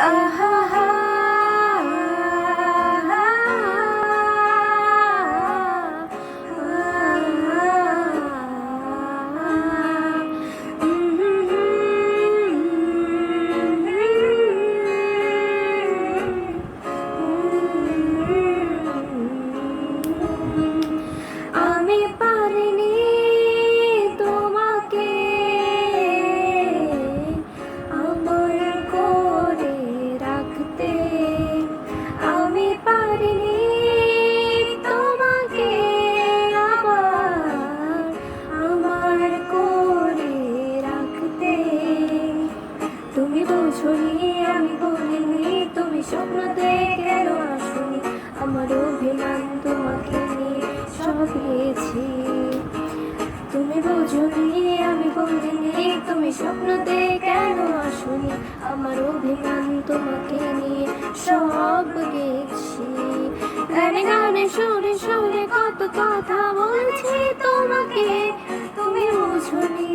আহা হা আমি পারিনি তোমাকে আমার করে রাখতে, আমি পারিনি তোমাকে আবার আমার করে রাখতে। তুমি বুঝোনি আমি বলিনি, তুমি স্বপ্নতে কেন আসোনি, আমার অভিমান তোমাকে নিয়ে সব গেছি। তুমি বুঝোনি আমি বলিনি, তুমি স্বপ্নতে কেন আসোনি, আমার অভিমান তোমাকে নিয়ে সব গেছি। গানে গানে সুরে সুরে কত কথা বলছি তোমাকে, তুমি বুঝোনি।